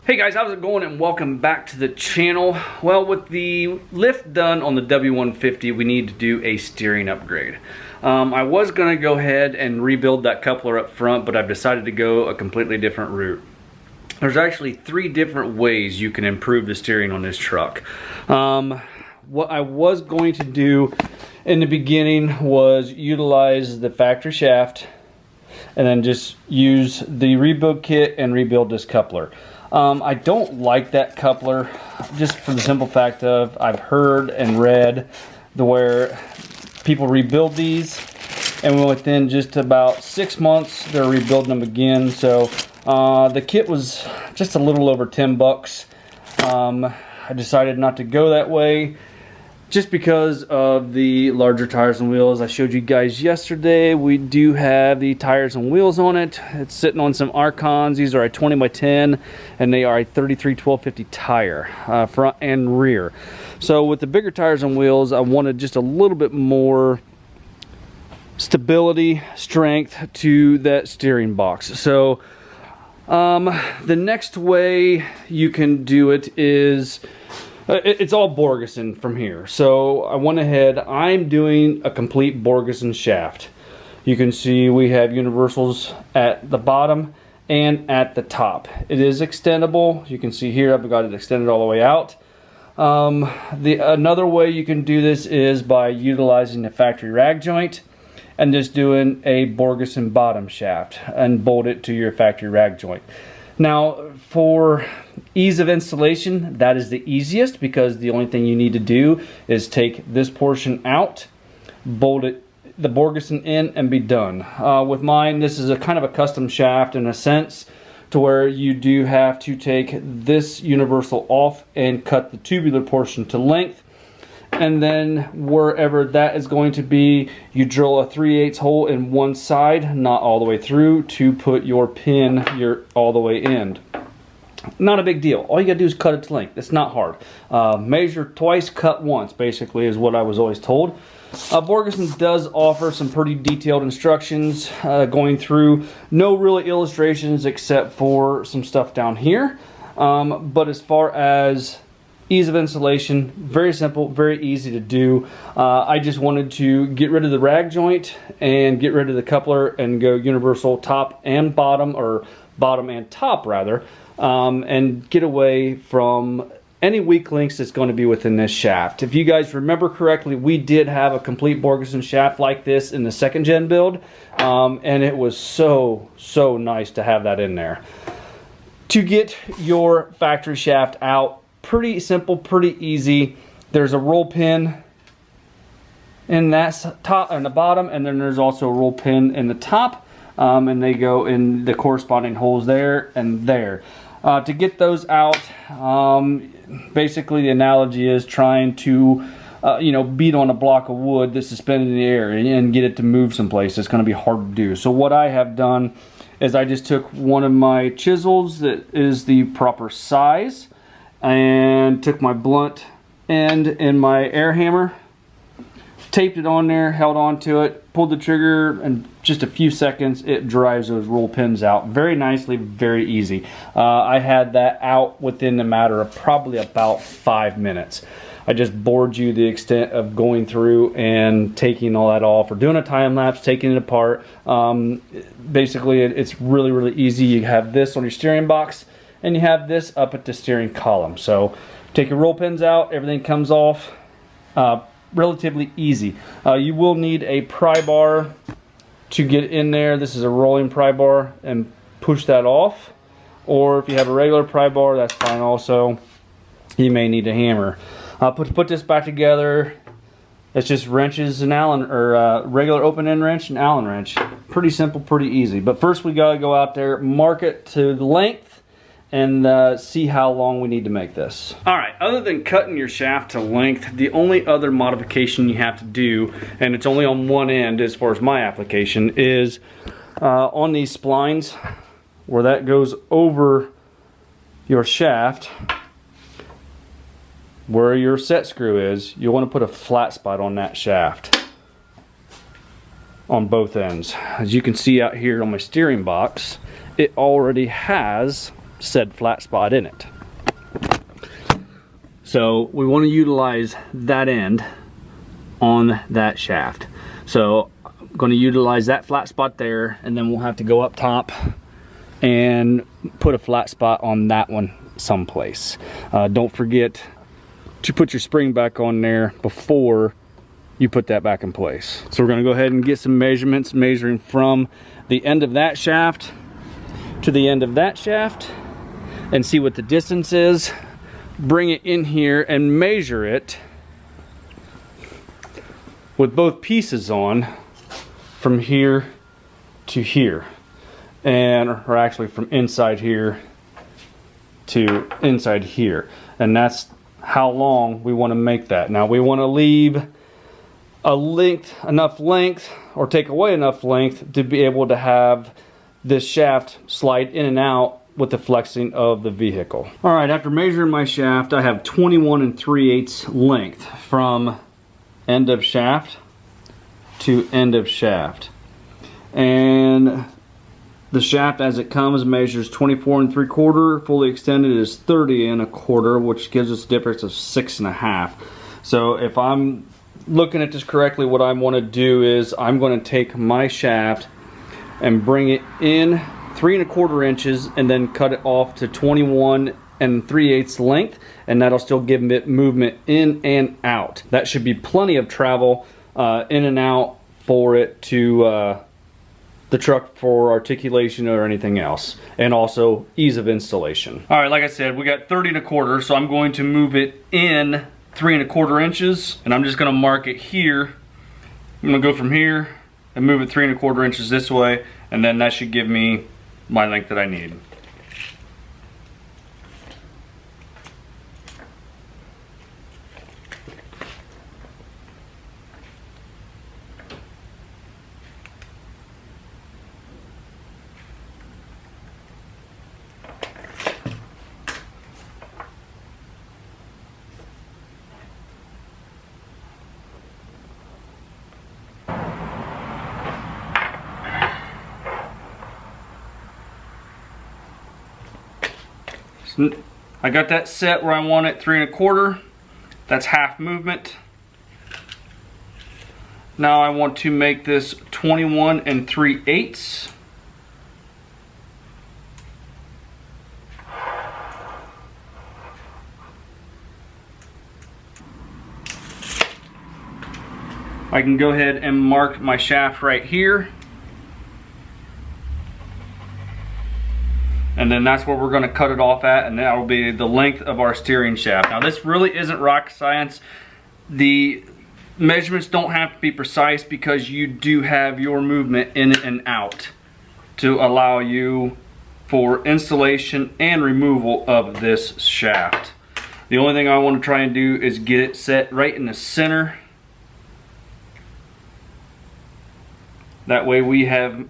Hey guys, how's it going, and welcome back to the channel. Well, with the lift done on the W150, we need to do a steering upgrade. I was going to go ahead and rebuild that coupler up front, but I've decided to go a completely different route. There's actually 3 different ways you can improve the steering on this truck. What I was going to do in the beginning was utilize the factory shaft and then just use the rebuild kit and rebuild this coupler. I don't like that coupler just for the simple fact of I've heard and read where people rebuild these and within just about 6 months they're rebuilding them again. So the kit was just a little over 10 bucks. I decided not to go that way just because of the larger tires and wheels. I showed you guys yesterday we do have the tires and wheels on it. It's sitting on some Archons. These are a 20x10 and they are a 33 1250 tire, front and rear. So with the bigger tires and wheels, I wanted just a little bit more stability, strength to that steering box. So the next way you can do it is it's all Borgeson from here. So I went ahead, I'm doing a complete Borgeson shaft. You can see we have universals at the bottom and at the top. It is extendable. You can see here I've got it extended all the way out. Another way you can do this is by utilizing the factory rag joint and just doing a Borgeson bottom shaft and bolt it to your factory rag joint. Now, for ease of installation, that is the easiest because the only thing you need to do is take this portion out, bolt it, the Borgeson in, and be done. With mine, this is a kind of a custom shaft in a sense to where you do have to take this universal off and cut the tubular portion to length. And then wherever that is going to be, you drill a 3/8 hole in one side, not all the way through, to put your pin all the way in. Not a big deal. All you gotta do is cut it to length. It's not hard. Measure twice, cut once, basically, is what I was always told. Borgeson does offer some pretty detailed instructions going through. No really illustrations except for some stuff down here. But as far as ease of installation, very simple, very easy to do. I just wanted to get rid of the rag joint and get rid of the coupler and go universal top and bottom, or bottom and top rather, and get away from any weak links that's going to be within this shaft. If you guys remember correctly, we did have a complete Borgeson shaft like this in the 2nd gen build, and it was so nice to have that in there. To get your factory shaft out, pretty simple, pretty easy. There's a roll pin in that top and the bottom, and then there's also a roll pin in the top, and they go in the corresponding holes there and there. To get those out, basically the analogy is trying to beat on a block of wood that's suspended in the air and get it to move someplace. It's going to be hard to do. So what I have done is I just took one of my chisels that is the proper size and took my blunt end in my air hammer, taped it on there, held on to it, pulled the trigger, and just a few seconds it drives those roll pins out very nicely, very easy. I had that out within a matter of probably about 5 minutes. I just bored you the extent of going through and taking all that off, or doing a time lapse, taking it apart. Basically it's really easy. You have this on your steering box and you have this up at the steering column. So take your roll pins out, everything comes off. Relatively easy. You will need a pry bar to get in there. This is a rolling pry bar, and push that off. Or if you have a regular pry bar, that's fine also. You may need a hammer. Put this back together. It's just wrenches and Allen, or regular open end wrench and Allen wrench. Pretty simple, pretty easy. But first we gotta go out there, mark it to the length, and see how long we need to make this. Alright, other than cutting your shaft to length, the only other modification you have to do, and it's only on one end as far as my application, is on these splines where that goes over your shaft, where your set screw is, you want to put a flat spot on that shaft on both ends. As you can see out here on my steering box, it already has said flat spot in it. So we want to utilize that end on that shaft. So I'm going to utilize that flat spot there, and then we'll have to go up top and put a flat spot on that one someplace. Don't forget to put your spring back on there before you put that back in place. So we're going to go ahead and get some measurements, measuring from the end of that shaft to the end of that shaft, and see what the distance is. Bring it in here and measure it with both pieces on from here to here, and or actually from inside here to inside here, and that's how long we want to make that. Now we want to leave enough length, or take away enough length to be able to have this shaft slide in and out with the flexing of the vehicle. All right, after measuring my shaft, I have 21 3/8 length from end of shaft to end of shaft. And the shaft as it comes measures 24 3/4, fully extended is 30 1/4, which gives us a difference of 6 1/2. So if I'm looking at this correctly, what I want to do is I'm going to take my shaft and bring it in 3 1/4 inches and then cut it off to 21 3/8 length, and that'll still give it movement in and out. That should be plenty of travel in and out for it to the truck for articulation or anything else, and also ease of installation. All right, like I said, we got 30 1/4, so I'm going to move it in 3 1/4 inches, and I'm just going to mark it here. I'm going to go from here and move it 3 1/4 inches this way, and then that should give me my length that I need. I got that set where I want it 3 1/4. That's half movement. Now I want to make this 21 3/8. I can go ahead and mark my shaft right here. And then that's where we're going to cut it off at, and that will be the length of our steering shaft. Now this really isn't rocket science. The measurements don't have to be precise because you do have your movement in and out to allow you for installation and removal of this shaft. The only thing I want to try and do is get it set right in the center. That way we have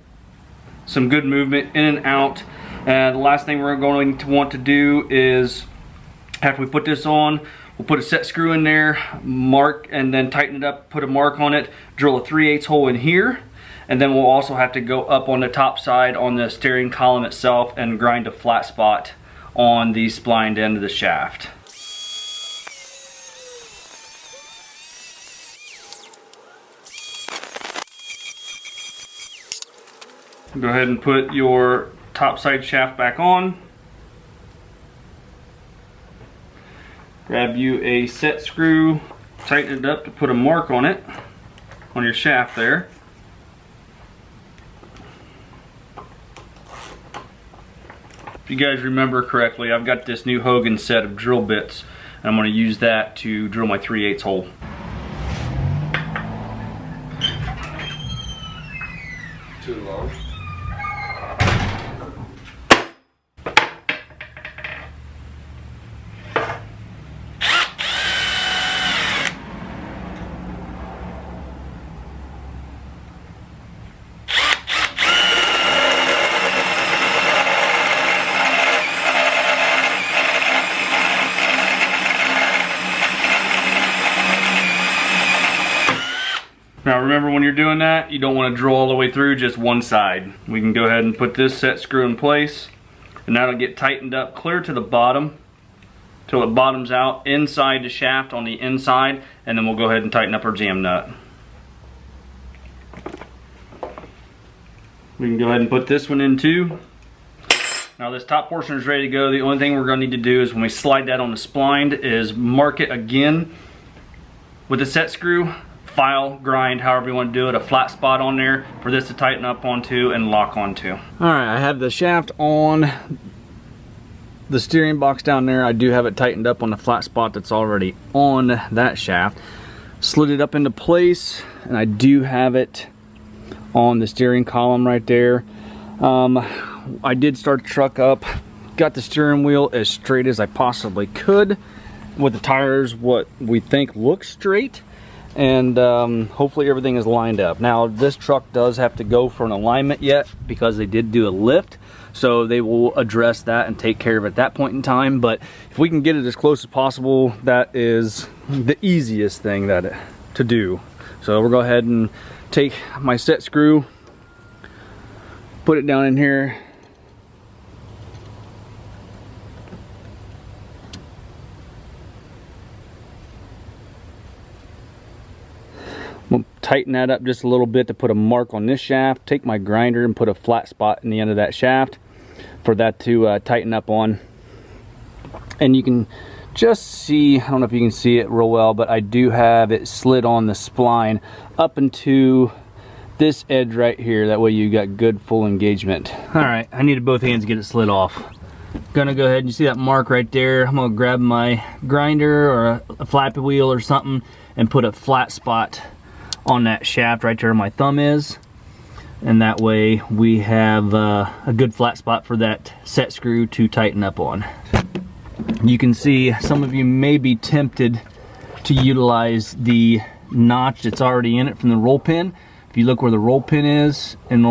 some good movement in and out. And the last thing we're going to want to do is, after we put this on, we'll put a set screw in there, mark, and then tighten it up, put a mark on it, drill a 3/8 hole in here, and then we'll also have to go up on the top side on the steering column itself and grind a flat spot on the splined end of the shaft. Go ahead and put your top side shaft back on. Grab you a set screw, tighten it up to put a mark on it, on your shaft there. If you guys remember correctly, I've got this new Hogan set of drill bits, and I'm going to use that to drill my 3/8 hole. Too long. Now remember, when you're doing that, you don't want to drill all the way through, just one side. We can go ahead and put this set screw in place, And that'll get tightened up clear to the bottom till it bottoms out inside the shaft on the inside, and then we'll go ahead and tighten up our jam nut. We can go ahead and put this one in too. Now this top portion is ready to go. The only thing we're going to need to do is when we slide that on the spline is mark it again with a set screw, file, grind, however you want to do it, a flat spot on there for this to tighten up onto and lock onto. Alright, I have the shaft on the steering box down there. I do have it tightened up on the flat spot that's already on that shaft. Slid it up into place, and I do have it on the steering column right there. I did start the truck up, got the steering wheel as straight as I possibly could with the tires what we think looks straight, and hopefully everything is lined up. Now this truck does have to go for an alignment yet because they did do a lift, so they will address that and take care of it at that point in time. But if we can get it as close as possible, that is the easiest thing to do. So we'll go ahead and take my set screw, put it down in here, we'll tighten that up just a little bit to put a mark on this shaft, take my grinder and put a flat spot in the end of that shaft for that to tighten up on. And you can just see, I don't know if you can see it real well, but I do have it slid on the spline up into this edge right here. That way you got good full engagement. All right, I needed both hands to get it slid off. Gonna go ahead and you see that mark right there. I'm gonna grab my grinder or a flappy wheel or something and put a flat spot on that shaft right there where my thumb is. And that way we have a good flat spot for that set screw to tighten up on. You can see some of you may be tempted to utilize the notch that's already in it from the roll pin. If you look where the roll pin is in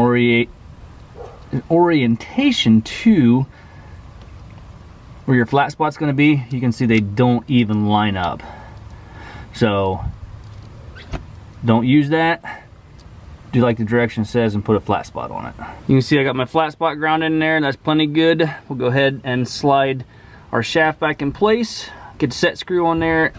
orientation to where your flat spot's going to be, you can see they don't even line up. So don't use that. Do like the direction says and put a flat spot on it. You can see I got my flat spot grounded in there, and that's plenty good. We'll go ahead and slide our shaft back in place, get the set screw on there.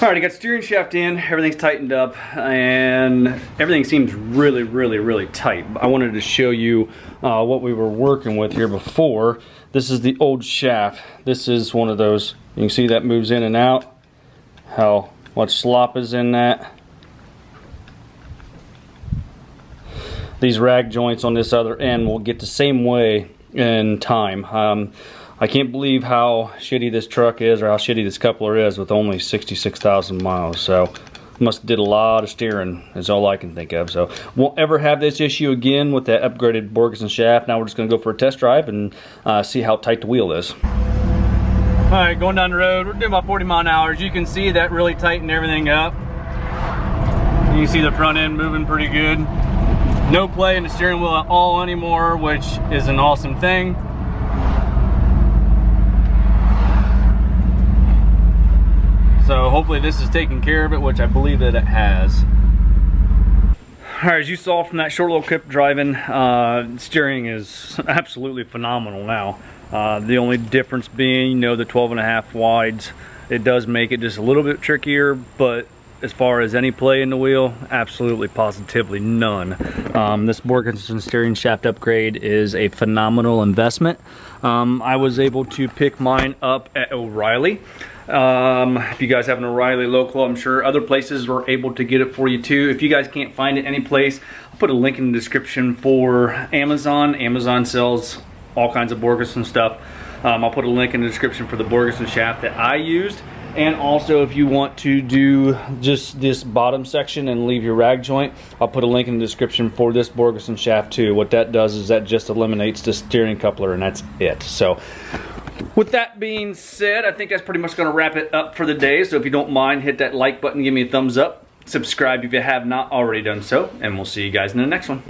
Alright, I got steering shaft in, everything's tightened up, and everything seems really tight. I wanted to show you what we were working with here before. This is the old shaft. This is one of those, you can see that moves in and out, how much slop is in that. These rag joints on this other end will get the same way in time. I can't believe how shitty this truck is, or how shitty this coupler is with only 66,000 miles. So must have did a lot of steering is all I can think of. So won't ever have this issue again with that upgraded Borgeson shaft. Now we're just going to go for a test drive and see how tight the wheel is. Alright, going down the road, we're doing about 40 mile an hour. As you can see, that really tightened everything up. You can see the front end moving pretty good. No play in the steering wheel at all anymore, which is an awesome thing. So hopefully this is taking care of it, which I believe that it has. Alright, as you saw from that short little clip driving, steering is absolutely phenomenal now. The only difference being, you know, the 12.5 wides. It does make it just a little bit trickier, but as far as any play in the wheel, absolutely positively none. This Borgeson steering shaft upgrade is a phenomenal investment. I was able to pick mine up at O'Reilly. If you guys have an O'Reilly local, I'm sure other places were able to get it for you too. If you guys can't find it any place, I'll put a link in the description for Amazon. Amazon sells all kinds of Borgeson stuff. I'll put a link in the description for the Borgeson shaft that I used. And also, if you want to do just this bottom section and leave your rag joint, I'll put a link in the description for this Borgeson shaft too. What that does is that just eliminates the steering coupler, and that's it. So with that being said, I think that's pretty much going to wrap it up for the day. So if you don't mind, hit that like button, give me a thumbs up, subscribe if you have not already done so, and we'll see you guys in the next one.